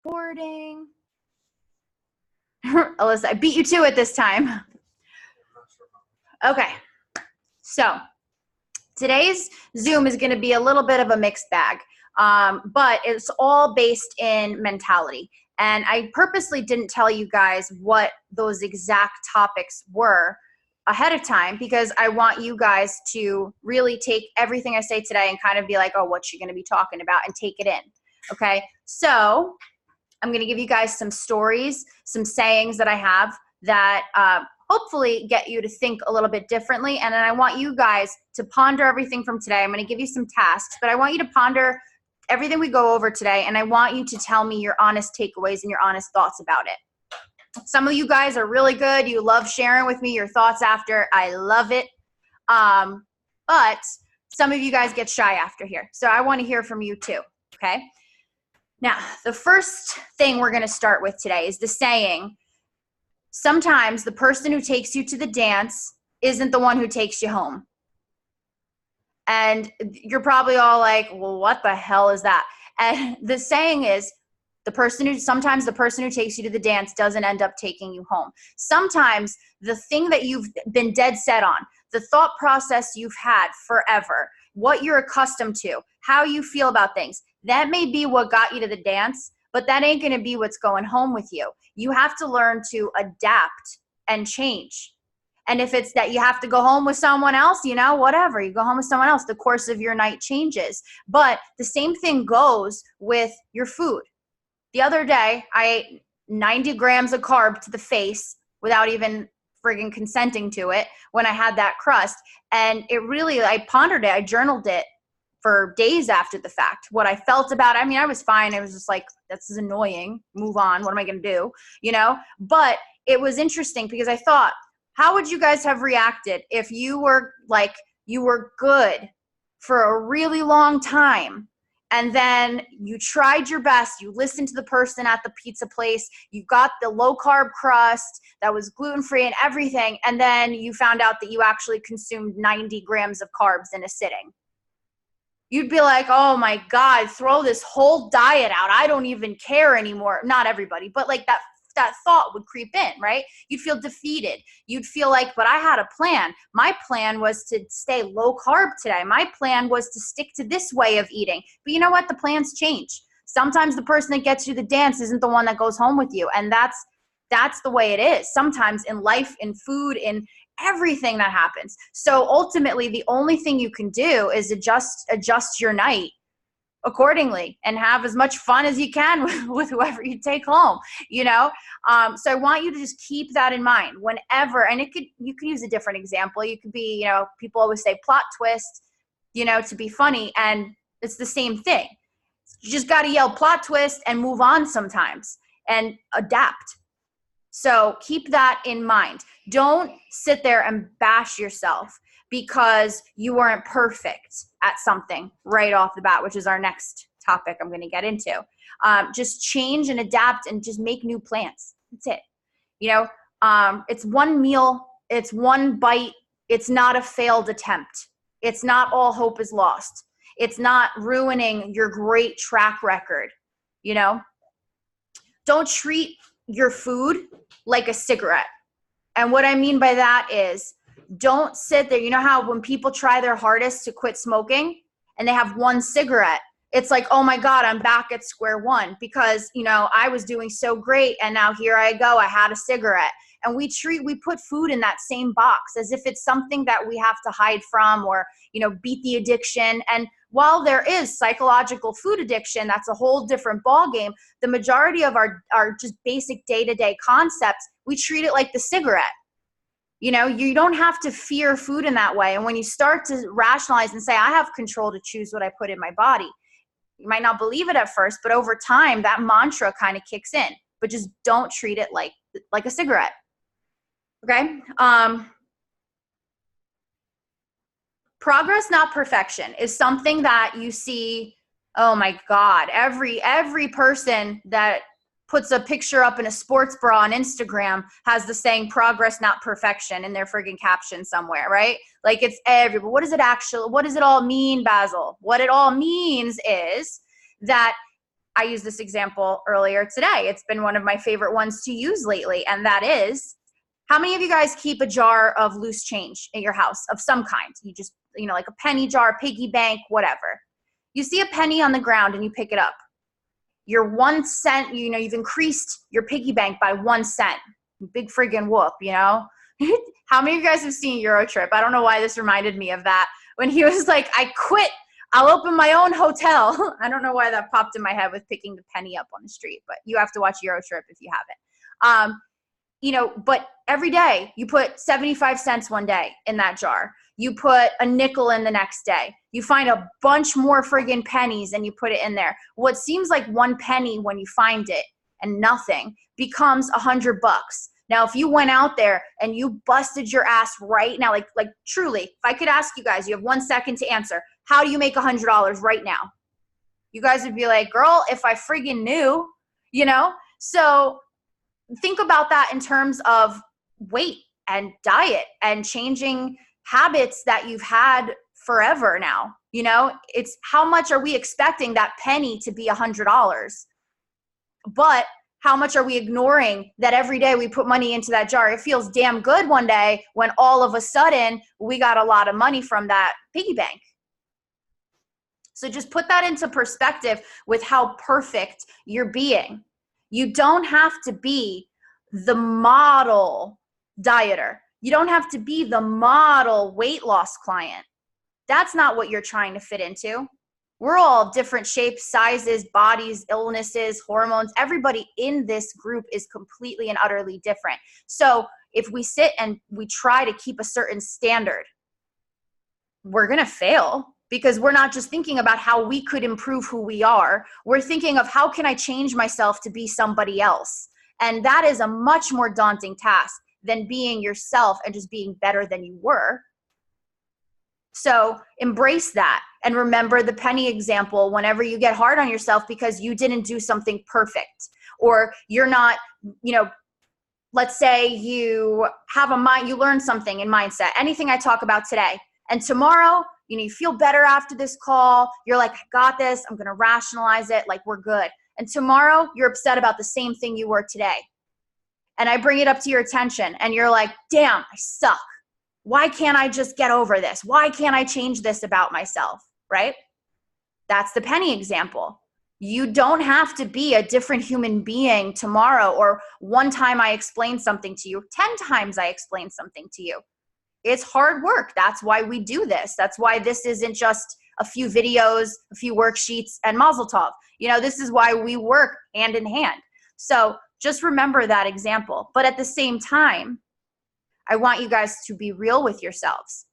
Recording. Alyssa, I beat you to it this time. Okay, so today's Zoom is going to be a little bit of a mixed bag, but it's all based in mentality. And I purposely didn't tell you guys what those exact topics were ahead of time because I want you guys to really take everything I say today and kind of be like, oh, what's she going to be talking about, and take it in. Okay, so I'm going to give you guys some stories, some sayings that I have that hopefully get you to think a little bit differently. And then I want you guys to ponder everything from today. I'm going to give you some tasks, but I want you to ponder everything we go over today. And I want you to tell me your honest takeaways and your honest thoughts about it. Some of you guys are really good. You love sharing with me your thoughts after. I love it. But some of you guys get shy after here. So I want to hear from you too. Okay. Now, the first thing we're going to start with today is the saying, sometimes the person who takes you to the dance isn't the one who takes you home. And you're probably all like, well, what the hell is that? And the saying is, sometimes the person who takes you to the dance doesn't end up taking you home. Sometimes the thing that you've been dead set on, the thought process you've had forever, what you're accustomed to, how you feel about things, that may be what got you to the dance, but that ain't going to be what's going home with you. You have to learn to adapt and change. And if it's that you have to go home with someone else, whatever, you go home with someone else, the course of your night changes. But the same thing goes with your food. The other day, I ate 90 grams of carb to the face without even friggin' consenting to it when I had that crust. And I pondered it, I journaled it for days after the fact, what I felt about it. I mean, I was fine. I was just like, this is annoying. Move on. What am I going to do? But it was interesting because I thought, how would you guys have reacted if you were good for a really long time? And then you tried your best. You listened to the person at the pizza place. You got the low carb crust that was gluten-free and everything. And then you found out that you actually consumed 90 grams of carbs in a sitting. You'd be like, oh my God, throw this whole diet out. I don't even care anymore. Not everybody, but like that thought would creep in, right? You'd feel defeated. You'd feel like, but I had a plan. My plan was to stay low carb today. My plan was to stick to this way of eating. But you know what? The plans change. Sometimes the person that gets you the dance isn't the one that goes home with you. And that's the way it is. Sometimes in life, in food, in everything that happens. So ultimately, the only thing you can do is adjust your night accordingly and have as much fun as you can with whoever you take home, So I want you to just keep that in mind whenever, and you could use a different example. You could be, people always say plot twist, to be funny, and it's the same thing. You just got to yell plot twist and move on sometimes and adapt. So keep that in mind. Don't sit there and bash yourself because you weren't perfect at something right off the bat, which is our next topic I'm going to get into. Just change and adapt and just make new plans. That's it. It's one meal. It's one bite. It's not a failed attempt. It's not all hope is lost. It's not ruining your great track record. Don't treat your food like a cigarette. And what I mean by that is, don't sit there. You know how when people try their hardest to quit smoking and they have one cigarette, it's like, oh my God, I'm back at square one because, I was doing so great and now here I go, I had a cigarette. And we put food in that same box as if it's something that we have to hide from or, beat the addiction. And while there is psychological food addiction, that's a whole different ballgame. The majority of our just basic day-to-day concepts, we treat it like the cigarette. You don't have to fear food in that way. And when you start to rationalize and say, I have control to choose what I put in my body, you might not believe it at first, but over time, that mantra kind of kicks in. But just don't treat it like a cigarette. Okay? Progress, not perfection, is something that you see, oh my God, every person that puts a picture up in a sports bra on Instagram has the saying progress, not perfection in their friggin' caption somewhere, right? Like it's everywhere. What does it all mean, Basil? What it all means is that I used this example earlier today. It's been one of my favorite ones to use lately. And that is, how many of you guys keep a jar of loose change in your house of some kind? You just, like a penny jar, piggy bank, whatever. You see a penny on the ground and you pick it up. Your 1 cent, you've increased your piggy bank by 1 cent. Big friggin' whoop, How many of you guys have seen Eurotrip? I don't know why this reminded me of that. When he was like, I quit, I'll open my own hotel. I don't know why that popped in my head with picking the penny up on the street, but you have to watch Eurotrip if you haven't. But every day you put 75 cents one day in that jar. You put a nickel in the next day. You find a bunch more friggin' pennies and you put it in there. What seems like 1 penny when you find it and nothing becomes $100. Now, if you went out there and you busted your ass right now, like truly, if I could ask you guys, you have 1 second to answer, how do you make $100 right now? You guys would be like, girl, if I friggin' knew, So think about that in terms of weight and diet and changing habits that you've had forever now. It's how much are we expecting that penny to be $100? But how much are we ignoring that every day we put money into that jar? It feels damn good one day when all of a sudden we got a lot of money from that piggy bank. So just put that into perspective with how perfect you're being. You don't have to be the model dieter. You don't have to be the model weight loss client. That's not what you're trying to fit into. We're all different shapes, sizes, bodies, illnesses, hormones. Everybody in this group is completely and utterly different. So if we sit and we try to keep a certain standard, we're going to fail, because we're not just thinking about how we could improve who we are. We're thinking of how can I change myself to be somebody else? And that is a much more daunting task than being yourself and just being better than you were. So embrace that and remember the penny example whenever you get hard on yourself because you didn't do something perfect, or you're not, let's say you have you learn something in mindset, anything I talk about today, and tomorrow, you feel better after this call. You're like, I got this. I'm going to rationalize it. Like, we're good. And tomorrow you're upset about the same thing you were today. And I bring it up to your attention and you're like, damn, I suck. Why can't I just get over this? Why can't I change this about myself? Right? That's the penny example. You don't have to be a different human being tomorrow, or one time I explained something to you, 10 times I explained something to you. It's hard work. That's why we do this. That's why this isn't just a few videos, a few worksheets, and mazel tov. This is why we work hand in hand. So just remember that example. But at the same time, I want you guys to be real with yourselves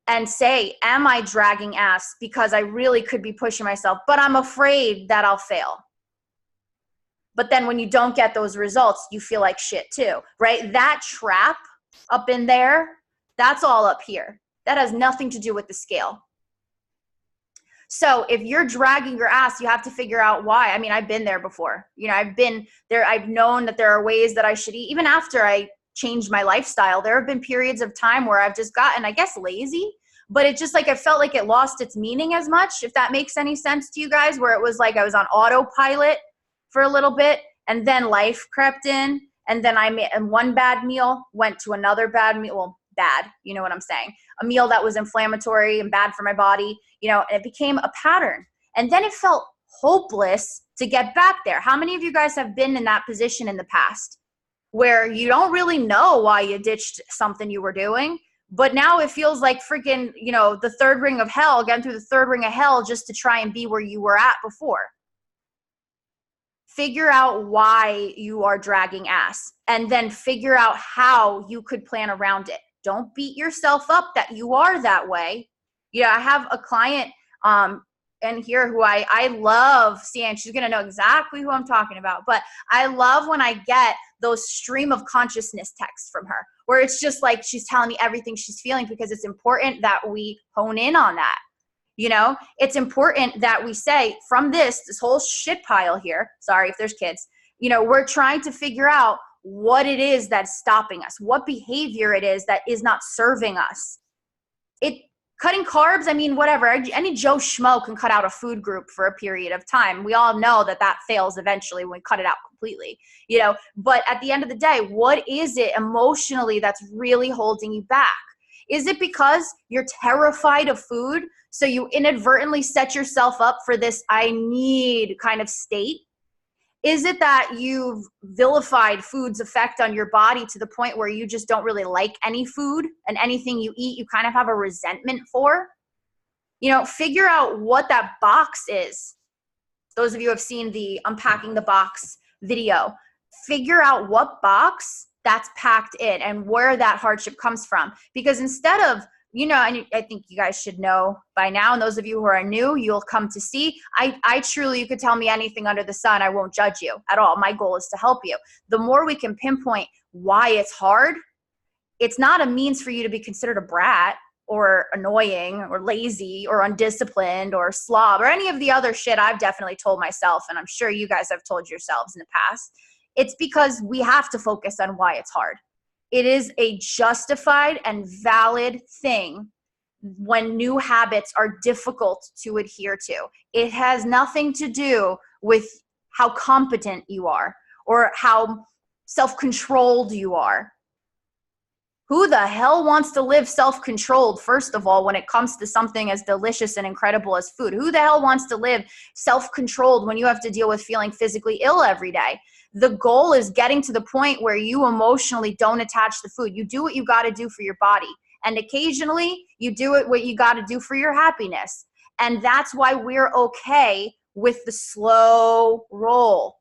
and say, am I dragging ass because I really could be pushing myself, but I'm afraid that I'll fail? But then when you don't get those results, you feel like shit too, right? That trap up in there, that's all up here. That has nothing to do with the scale. So if you're dragging your ass, you have to figure out why. I mean, I've been there before. I've been there. I've known that there are ways that I should eat. Even after I changed my lifestyle, there have been periods of time where I've just gotten, I guess, lazy. But it just I felt like it lost its meaning as much, if that makes any sense to you guys, where it was like I was on autopilot for a little bit, and then life crept in, and then I made one bad meal, went to another bad meal. Well, bad, you know what I'm saying? A meal that was inflammatory and bad for my body, and it became a pattern. And then it felt hopeless to get back there. How many of you guys have been in that position in the past where you don't really know why you ditched something you were doing, but now it feels like freaking, the third ring of hell, getting through the third ring of hell just to try and be where you were at before? Figure out why you are dragging ass, and then figure out how you could plan around it. Don't beat yourself up that you are that way. I have a client in here who I love seeing. She's going to know exactly who I'm talking about. But I love when I get those stream of consciousness texts from her, where it's just like she's telling me everything she's feeling, because it's important that we hone in on that. It's important that we say, from this whole shit pile here, sorry if there's kids, we're trying to figure out what it is that's stopping us, what behavior it is that is not serving us. Cutting carbs, I mean, whatever. Any Joe Schmo can cut out a food group for a period of time. We all know that that fails eventually when we cut it out completely, you know. But at the end of the day, what is it emotionally that's really holding you back? Is it because you're terrified of food, so you inadvertently set yourself up for this I need kind of state? Is it that you've vilified food's effect on your body to the point where you just don't really like any food, and anything you eat, you kind of have a resentment for? You know, figure out what that box is. Those of you who have seen the unpacking the box video, figure out what box that's packed in and where that hardship comes from. Because instead of, you know, and I think you guys should know by now, and those of you who are new, you'll come to see, I truly, you could tell me anything under the sun, I won't judge you at all. My goal is to help you. The more we can pinpoint why it's hard, it's not a means for you to be considered a brat or annoying or lazy or undisciplined or slob or any of the other shit I've definitely told myself, and I'm sure you guys have told yourselves in the past. It's because we have to focus on why it's hard. It is a justified and valid thing when new habits are difficult to adhere to. It has nothing to do with how competent you are or how self-controlled you are. Who the hell wants to live self-controlled, first of all, when it comes to something as delicious and incredible as food? Who the hell wants to live self-controlled when you have to deal with feeling physically ill every day? The goal is getting to the point where you emotionally don't attach to food. You do what you got to do for your body. And occasionally you do what you got to do for your happiness. And that's why we're okay with the slow roll.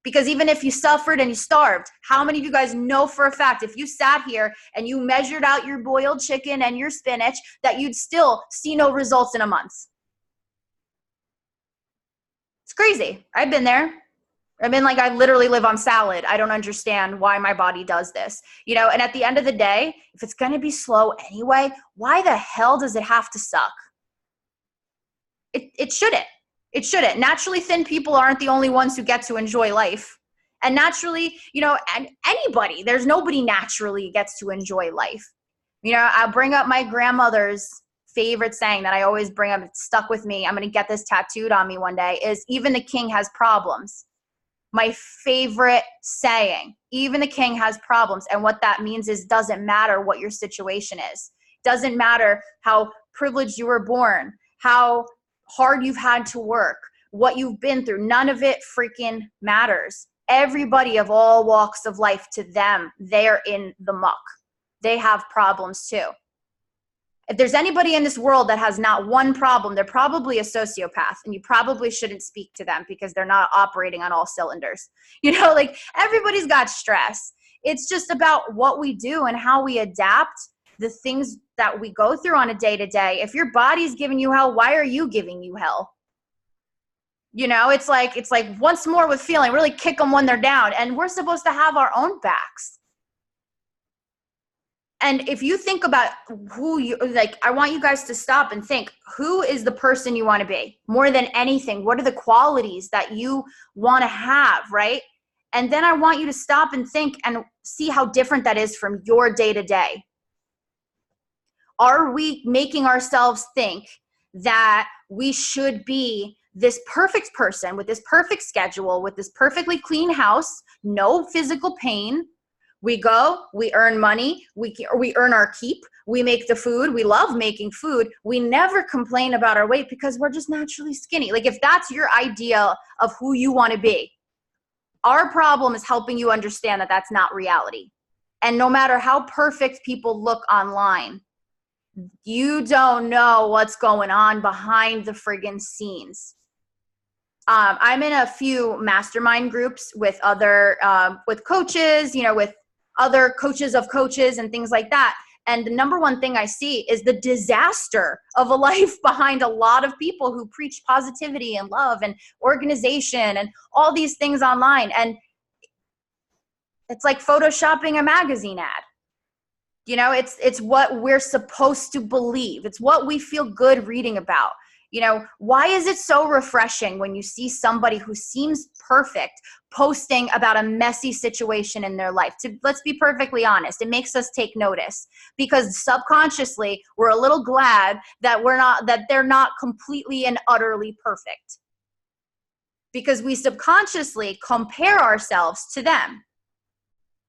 Because even if you suffered and you starved, how many of you guys know for a fact if you sat here and you measured out your boiled chicken and your spinach that you'd still see no results in a month? It's crazy. I've been there. I've been like, I literally live on salad. I don't understand why my body does this. You know, and at the end of the day, if it's going to be slow anyway, why the hell does it have to suck? It shouldn't. It shouldn't. Naturally thin people aren't the only ones who get to enjoy life. And naturally, you know, and anybody, there's nobody naturally gets to enjoy life. You know, I'll bring up my grandmother's favorite saying that I always bring up. It's stuck with me. I'm going to get this tattooed on me one day, is even the king has problems. My favorite saying, even the king has problems. And what that means is doesn't matter what your situation is. Doesn't matter how privileged you were born, how hard you've had to work, what you've been through. None of it freaking matters. Everybody of all walks of life, to them, they're in the muck. They have problems too. If there's anybody in this world that has not one problem, they're probably a sociopath, and you probably shouldn't speak to them because they're not operating on all cylinders. You know, like everybody's got stress. It's just about what we do and how we adapt the things that we go through on a day-to-day. If your body's giving you hell, why are you giving you hell? You know, it's like once more with feeling, really kick them when they're down. And we're supposed to have our own backs. And if you think about who you, like, I want you guys to stop and think, who is the person you want to be? More than anything, what are the qualities that you want to have, right? And then I want you to stop and think and see how different that is from your day-to-day. Are we making ourselves think that we should be this perfect person with this perfect schedule, with this perfectly clean house, no physical pain? We go, we earn money, we earn our keep, we make the food, we love making food, we never complain about our weight because we're just naturally skinny. Like if that's your idea of who you want to be, our problem is helping you understand that that's not reality. And no matter how perfect people look online, you don't know what's going on behind the friggin' scenes. I'm in a few mastermind groups with other, with coaches, you know, with other coaches of coaches and things like that. And the number one thing I see is the disaster of a life behind a lot of people who preach positivity and love and organization and all these things online. And it's like photoshopping a magazine ad. You know, it's what we're supposed to believe. It's what we feel good reading about. You know, why is it so refreshing when you see somebody who seems perfect posting about a messy situation in their life? Let's be perfectly honest, it makes us take notice, because subconsciously we're a little glad that they're not completely and utterly perfect, because we subconsciously compare ourselves to them.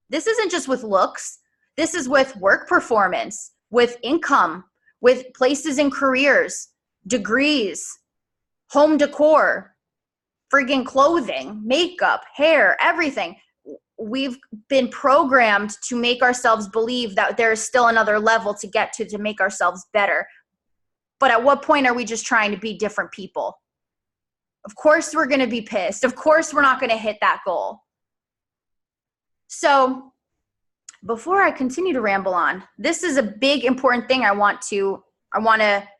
This isn't just with looks. This is with work performance, with income, with places and careers, degrees, home decor, friggin' clothing, makeup, hair, everything. We've been programmed to make ourselves believe that there is still another level to get to make ourselves better. But at what point are we just trying to be different people? Of course we're going to be pissed. Of course we're not going to hit that goal. So before I continue to ramble on, this is a big important thing I want to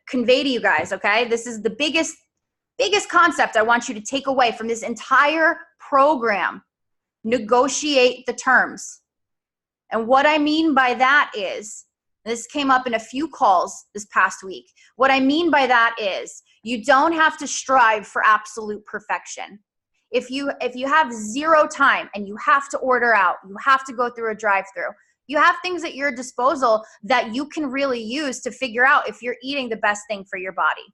convey to you guys, okay? This is the biggest concept I want you to take away from this entire program. Negotiate the terms. And what I mean by that is, this came up in a few calls this past week. What I mean by that is, you don't have to strive for absolute perfection. If you have zero time and you have to order out, you have to go through a drive-through, you have things at your disposal that you can really use to figure out if you're eating the best thing for your body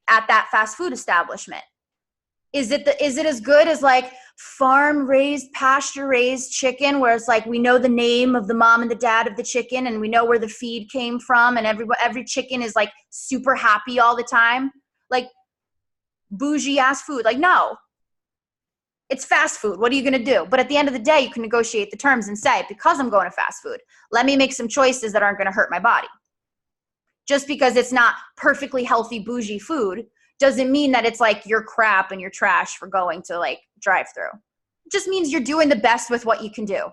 at that fast food establishment. Is it as good as like farm-raised, pasture-raised chicken, where it's like we know the name of the mom and the dad of the chicken and we know where the feed came from and every chicken is like super happy all the time? Like bougie-ass food. Like, no. It's fast food. What are you going to do? But at the end of the day, you can negotiate the terms and say, because I'm going to fast food, let me make some choices that aren't going to hurt my body. Just because it's not perfectly healthy, bougie food doesn't mean that it's like you're crap and you're trash for going to like drive-through. It just means you're doing the best with what you can do.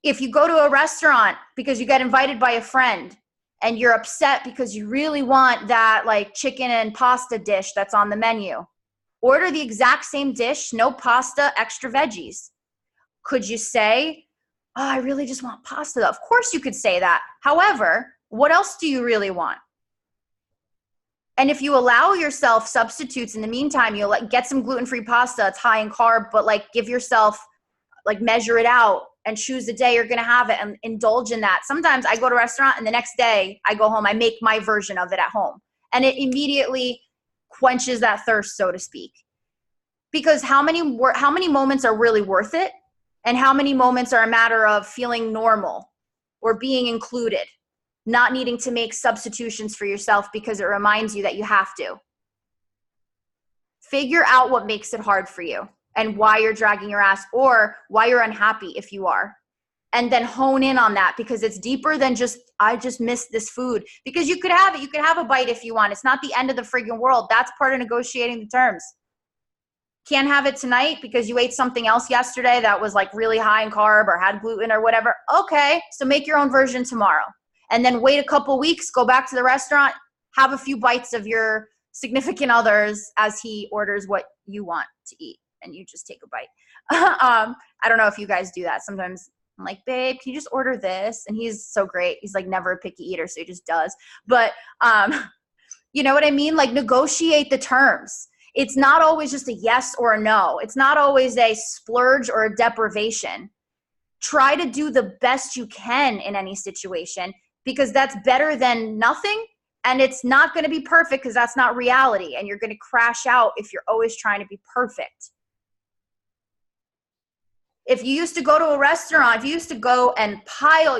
If you go to a restaurant because you got invited by a friend and you're upset because you really want that like chicken and pasta dish that's on the menu, order the exact same dish, no pasta, extra veggies. Could you say, oh, I really just want pasta? Of course you could say that. However, what else do you really want? And if you allow yourself substitutes in the meantime, you'll like get some gluten-free pasta. It's high in carb, but like give yourself, like measure it out and choose the day you're going to have it and indulge in that. Sometimes I go to a restaurant and the next day I go home, I make my version of it at home. And it immediately quenches that thirst, so to speak. Because how many moments are really worth it? And how many moments are a matter of feeling normal or being included? Not needing to make substitutions for yourself because it reminds you that you have to. Figure out what makes it hard for you and why you're dragging your ass, or why you're unhappy if you are. And then hone in on that, because it's deeper than just, I just missed this food. Because you could have it. You could have a bite if you want. It's not the end of the friggin' world. That's part of negotiating the terms. Can't have it tonight because you ate something else yesterday that was like really high in carb or had gluten or whatever. Okay, so make your own version tomorrow. And then wait a couple weeks, go back to the restaurant, have a few bites of your significant other's as he orders what you want to eat, and you just take a bite. I don't know if you guys do that. Sometimes I'm like, babe, can you just order this? And he's so great. He's like never a picky eater, so he just does. But you know what I mean? Like, negotiate the terms. It's not always just a yes or a no. It's not always a splurge or a deprivation. Try to do the best you can in any situation, because that's better than nothing. And it's not going to be perfect because that's not reality. And you're going to crash out if you're always trying to be perfect. If you used to go to a restaurant, if you used to go and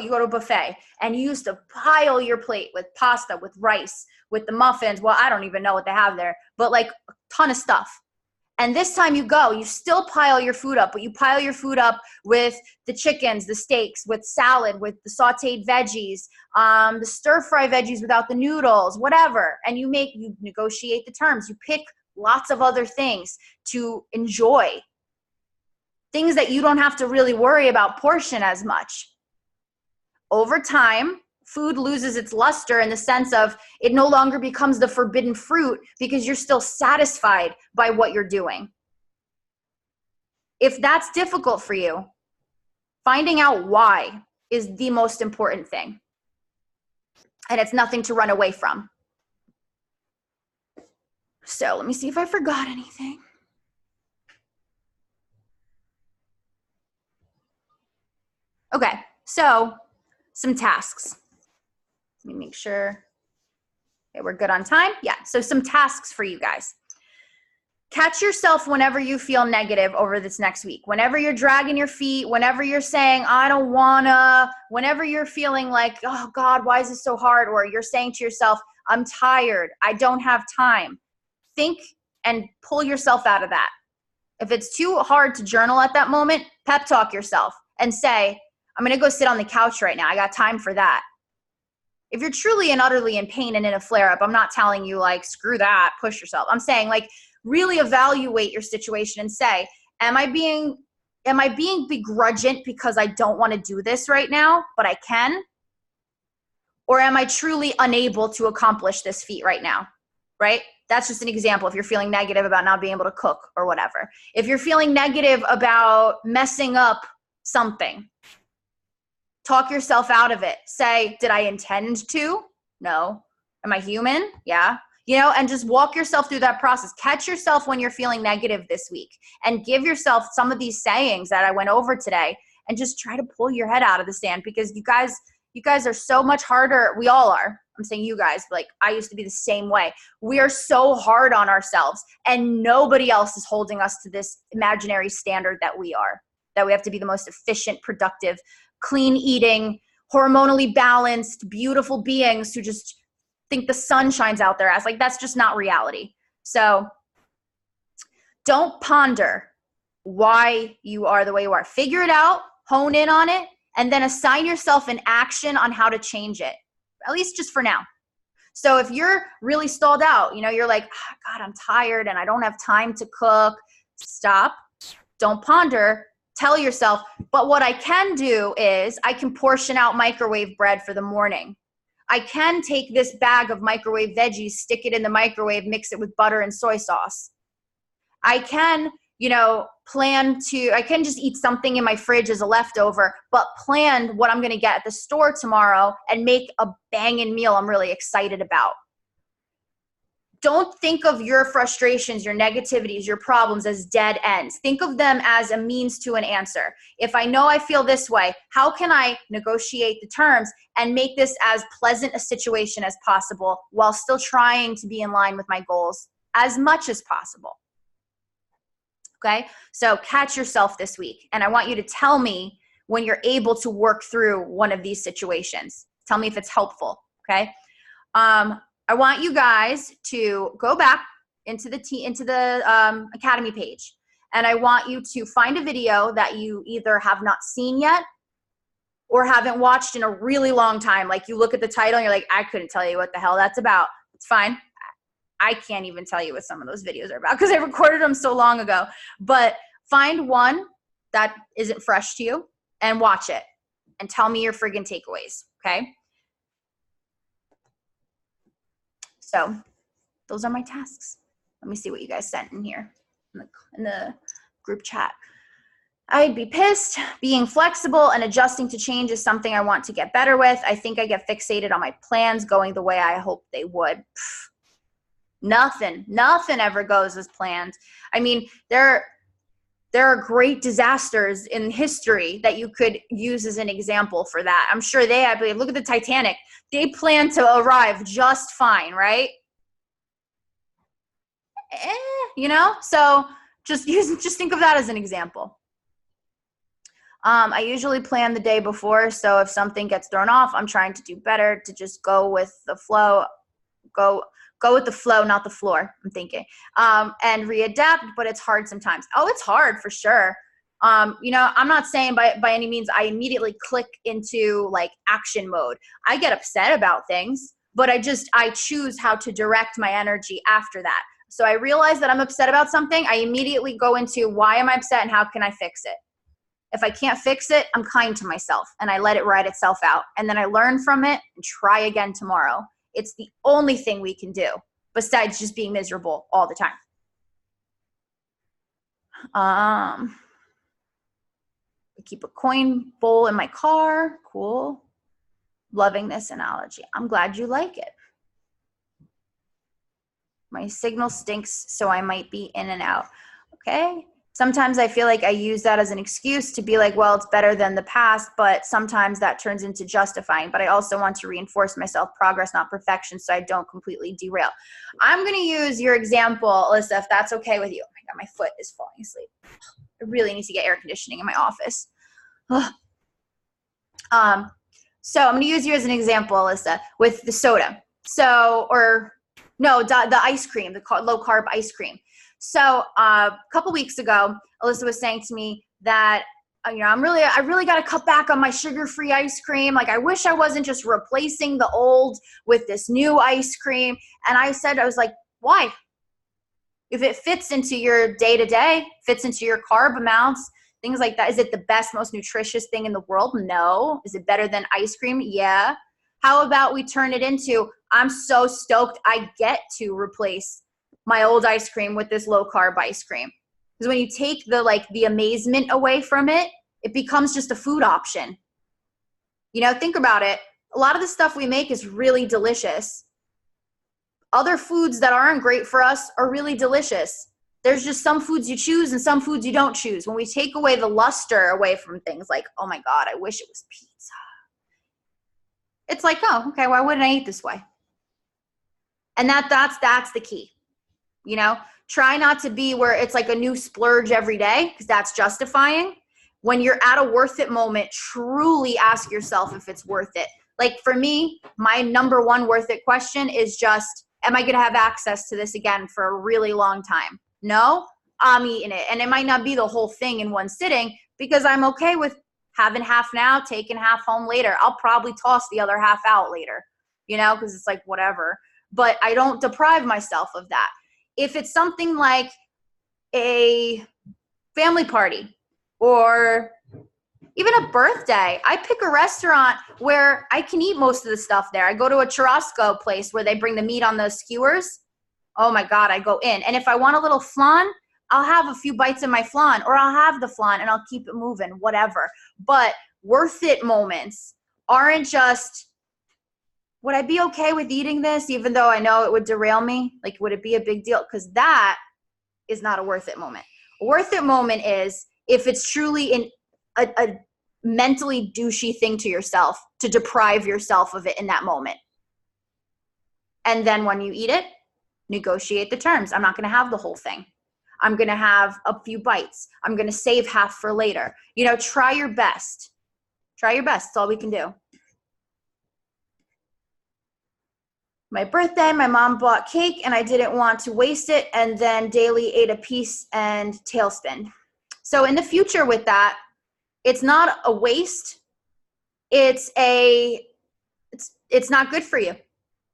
you go to a buffet and you used to pile your plate with pasta, with rice, with the muffins. Well, I don't even know what they have there, but like a ton of stuff. And this time you go, you still pile your food up, but you pile your food up with the chickens, the steaks, with salad, with the sauteed veggies, the stir-fry veggies without the noodles, whatever. And you negotiate the terms. You pick lots of other things to enjoy. Things that you don't have to really worry about portion as much. Over time, food loses its luster in the sense of it no longer becomes the forbidden fruit because you're still satisfied by what you're doing. If that's difficult for you, finding out why is the most important thing. And it's nothing to run away from. So let me see if I forgot anything. Okay, so some tasks. Let me make sure. Okay, we're good on time. Yeah, so some tasks for you guys. Catch yourself whenever you feel negative over this next week. Whenever you're dragging your feet, whenever you're saying, I don't wanna, whenever you're feeling like, oh God, why is this so hard? Or you're saying to yourself, I'm tired, I don't have time. Think and pull yourself out of that. If it's too hard to journal at that moment, pep talk yourself and say, I'm gonna go sit on the couch right now. I got time for that. If you're truly and utterly in pain and in a flare up, I'm not telling you like, screw that, push yourself. I'm saying like, really evaluate your situation and say, am I being begrudgant because I don't want to do this right now, but I can? Or am I truly unable to accomplish this feat right now? Right? That's just an example. If you're feeling negative about not being able to cook or whatever. If you're feeling negative about messing up something, talk yourself out of it. Say, did I intend to? No. Am I human? Yeah. You know, and just walk yourself through that process. Catch yourself when you're feeling negative this week and give yourself some of these sayings that I went over today and just try to pull your head out of the sand, because you guys are so much harder. We all are. I'm saying you guys, like I used to be the same way. We are so hard on ourselves and nobody else is holding us to this imaginary standard that we are, that we have to be the most efficient, productive, clean eating, hormonally balanced, beautiful beings who just think the sun shines out their ass. Like that's just not reality. So don't ponder why you are the way you are. Figure it out, hone in on it, and then assign yourself an action on how to change it, at least just for now. So if you're really stalled out, you know, you're like, oh, God, I'm tired and I don't have time to cook. Stop. Don't ponder. Tell yourself, but what I can do is I can portion out microwave bread for the morning. I can take this bag of microwave veggies, stick it in the microwave, mix it with butter and soy sauce. I can, you know, I can just eat something in my fridge as a leftover, but plan what I'm going to get at the store tomorrow and make a banging meal I'm really excited about. Don't think of your frustrations, your negativities, your problems as dead ends. Think of them as a means to an answer. If I know I feel this way, how can I negotiate the terms and make this as pleasant a situation as possible while still trying to be in line with my goals as much as possible? Okay, so catch yourself this week. And I want you to tell me when you're able to work through one of these situations. Tell me if it's helpful, okay? I want you guys to go back into the Academy page, and I want you to find a video that you either have not seen yet or haven't watched in a really long time. Like you look at the title and you're like, I couldn't tell you what the hell that's about. It's fine. I can't even tell you what some of those videos are about because I recorded them so long ago. But find one that isn't fresh to you and watch it and tell me your friggin' takeaways, okay? So those are my tasks. Let me see what you guys sent in here in the group chat. I'd be pissed. Being flexible and adjusting to change is something I want to get better with. I think I get fixated on my plans going the way I hope they would. Nothing ever goes as planned. I mean, there are great disasters in history that you could use as an example for that. I'm sure I believe, look at the Titanic. They planned to arrive just fine, right? You know, so just think of that as an example. I usually plan the day before, so if something gets thrown off, I'm trying to do better to just go with the flow. Go with the flow, not the floor, I'm thinking. And readapt, but it's hard sometimes. Oh, it's hard for sure. You know, I'm not saying by any means I immediately click into like action mode. I get upset about things, but I choose how to direct my energy after that. So I realize that I'm upset about something. I immediately go into why am I upset and how can I fix it? If I can't fix it, I'm kind to myself and I let it ride itself out. And then I learn from it and try again tomorrow. It's the only thing we can do besides just being miserable all the time. I keep a coin bowl in my car. Cool. Loving this analogy. I'm glad you like it. My signal stinks, so I might be in and out. Okay. Sometimes I feel like I use that as an excuse to be like, well, it's better than the past, but sometimes that turns into justifying. But I also want to reinforce myself, progress, not perfection, so I don't completely derail. I'm going to use your example, Alyssa, if that's okay with you. Oh my God, my foot is falling asleep. I really need to get air conditioning in my office. So I'm going to use you as an example, Alyssa, with the soda. So, or no, the ice cream, the low carb ice cream. So a couple weeks ago, Alyssa was saying to me that, I really got to cut back on my sugar-free ice cream. Like, I wish I wasn't just replacing the old with this new ice cream. And I was like, why? If it fits into your day-to-day, fits into your carb amounts, things like that. Is it the best, most nutritious thing in the world? No. Is it better than ice cream? Yeah. How about we turn it into, I'm so stoked I get to replace my old ice cream with this low carb ice cream. Because when you take the amazement away from it, it becomes just a food option. Think about it. A lot of the stuff we make is really delicious. Other foods that aren't great for us are really delicious. There's just some foods you choose and some foods you don't choose. When we take away the luster away from things like, oh my God, I wish it was pizza. It's like, oh, okay, why wouldn't I eat this way? And that's the key. Try not to be where it's like a new splurge every day, because that's justifying. When you're at a worth it moment, truly ask yourself if it's worth it. Like for me, my number one worth it question is just, am I going to have access to this again for a really long time? No, I'm eating it. And it might not be the whole thing in one sitting, because I'm okay with having half now, taking half home later. I'll probably toss the other half out later, because it's like whatever. But I don't deprive myself of that. If it's something like a family party or even a birthday, I pick a restaurant where I can eat most of the stuff there. I go to a churrasco place where they bring the meat on those skewers. Oh my God, I go in. And if I want a little flan, I'll have a few bites of my flan, or I'll have the flan and I'll keep it moving, whatever. But worth it moments aren't just, would I be okay with eating this even though I know it would derail me? Like, would it be a big deal? Because that is not a worth it moment. A worth it moment is if it's truly a mentally douchey thing to yourself to deprive yourself of it in that moment. And then when you eat it, negotiate the terms. I'm not going to have the whole thing. I'm going to have a few bites. I'm going to save half for later. Try your best. Try your best. That's all we can do. My birthday, my mom bought cake and I didn't want to waste it, and then daily ate a piece and tailspin. So in the future with that, it's not a waste. It's not good for you.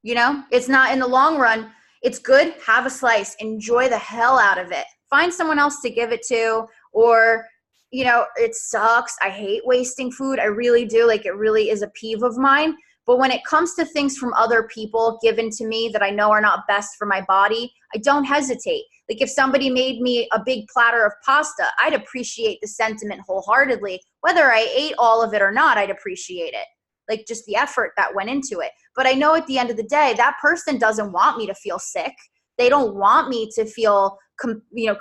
It's not in the long run. It's good. Have a slice. Enjoy the hell out of it. Find someone else to give it to, or, it sucks. I hate wasting food. I really do. Like, it really is a peeve of mine. But when it comes to things from other people given to me that I know are not best for my body, I don't hesitate. Like if somebody made me a big platter of pasta, I'd appreciate the sentiment wholeheartedly. Whether I ate all of it or not, I'd appreciate it. Like just the effort that went into it. But I know at the end of the day, that person doesn't want me to feel sick. They don't want me to feel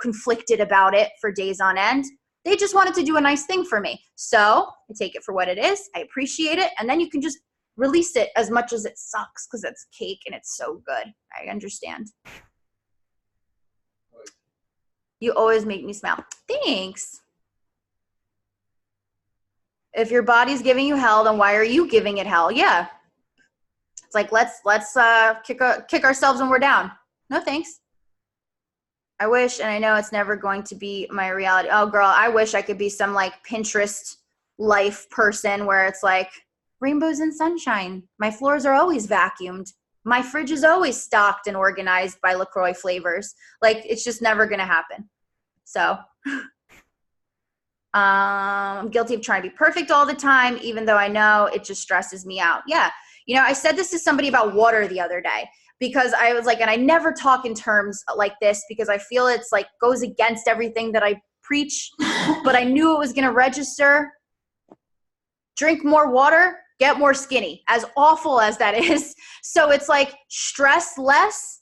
conflicted about it for days on end. They just wanted to do a nice thing for me. So I take it for what it is. I appreciate it. And then you can just release it as much as it sucks because it's cake and it's so good. I understand. You always make me smile. Thanks. If your body's giving you hell, then why are you giving it hell? Yeah. It's like, let's kick ourselves when we're down. No, thanks. I wish, and I know it's never going to be my reality. Oh, girl, I wish I could be some like Pinterest life person where it's like rainbows and sunshine. My floors are always vacuumed. My fridge is always stocked and organized by LaCroix flavors. Like, it's just never going to happen. So I'm guilty of trying to be perfect all the time, even though I know it just stresses me out. Yeah. I said this to somebody about water the other day because I was like, and I never talk in terms like this because I feel it's like goes against everything that I preach, but I knew it was going to register. Drink more water, get more skinny, as awful as that is. So it's like stress less,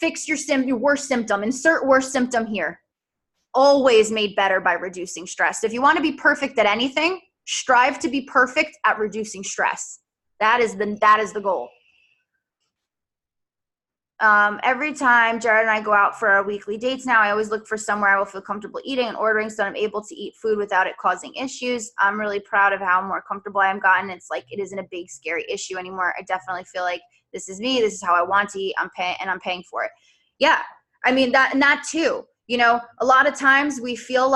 Fix your worst symptom. Insert worst symptom here. Always made better by reducing stress. If you want to be perfect at anything, strive to be perfect at reducing stress. That is the goal. Every time Jared and I go out for our weekly dates now, I always look for somewhere I will feel comfortable eating and ordering so I'm able to eat food without it causing issues. I'm really proud of how more comfortable I am gotten. It's like it isn't a big scary issue anymore. I definitely feel like this is me. This is how I want to eat. I'm paying for it. Yeah. I mean that too. You know, a lot of times we feel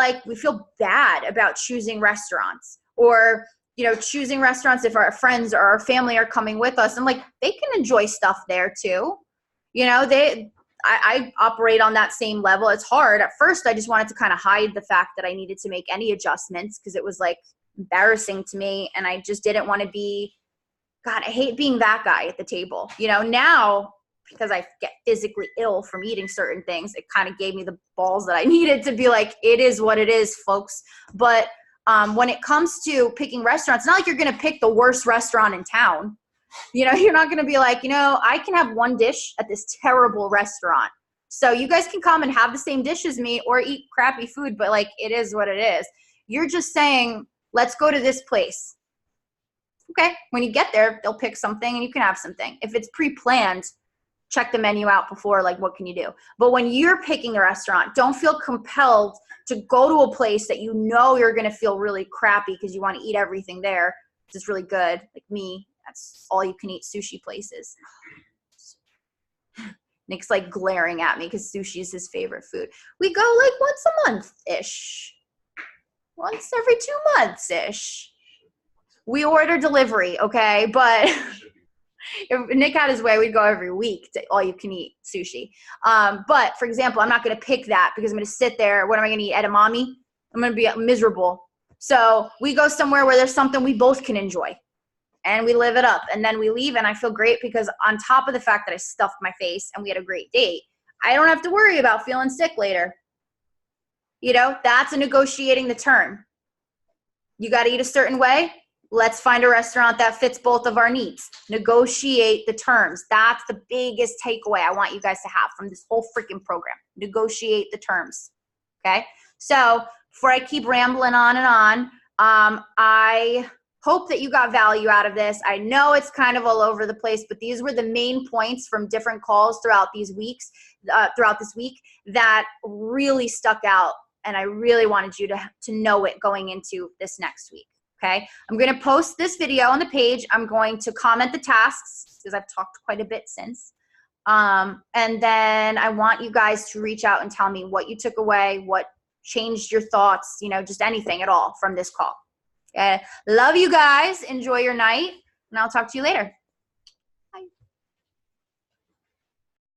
bad about choosing restaurants or, you know, choosing restaurants if our friends or our family are coming with us. And like, they can enjoy stuff there too. You know, I operate on that same level. It's hard. At first, I just wanted to kind of hide the fact that I needed to make any adjustments because it was like embarrassing to me. And I just didn't want to be, God, I hate being that guy at the table. You know, now, because I get physically ill from eating certain things, it kind of gave me the balls that I needed to be like, it is what it is, folks. But when it comes to picking restaurants, it's not like you're going to pick the worst restaurant in town. You know, you're not going to be like, you know, I can have one dish at this terrible restaurant. So you guys can come and have the same dish as me or eat crappy food, but like, it is what it is. You're just saying, let's go to this place. Okay. When you get there, they'll pick something and you can have something. If it's pre-planned, check the menu out before, like, what can you do? But when you're picking a restaurant, don't feel compelled to go to a place that you know you're going to feel really crappy because you want to eat everything there. It's really good. Like me, that's all you can eat sushi places. Nick's like glaring at me because sushi is his favorite food. We go like once a month-ish. Once every 2 months-ish. We order delivery, okay? But if Nick had his way, we'd go every week to all you can eat sushi. But for example, I'm not going to pick that because I'm going to sit there. What am I going to eat? Edamame? I'm going to be miserable. So we go somewhere where there's something we both can enjoy. And we live it up. And then we leave and I feel great because on top of the fact that I stuffed my face and we had a great date, I don't have to worry about feeling sick later. You know, that's a negotiating the term. You got to eat a certain way. Let's find a restaurant that fits both of our needs. Negotiate the terms. That's the biggest takeaway I want you guys to have from this whole freaking program. Negotiate the terms. Okay. So before I keep rambling on and on, I hope that you got value out of this. I know it's kind of all over the place, but these were the main points from different calls throughout these weeks, throughout this week that really stuck out. And I really wanted you to know it going into this next week. Okay. I'm going to post this video on the page. I'm going to comment the tasks because I've talked quite a bit since. And then I want you guys to reach out and tell me what you took away, what changed your thoughts, you know, just anything at all from this call. Okay. Love you guys. Enjoy your night, and I'll talk to you later.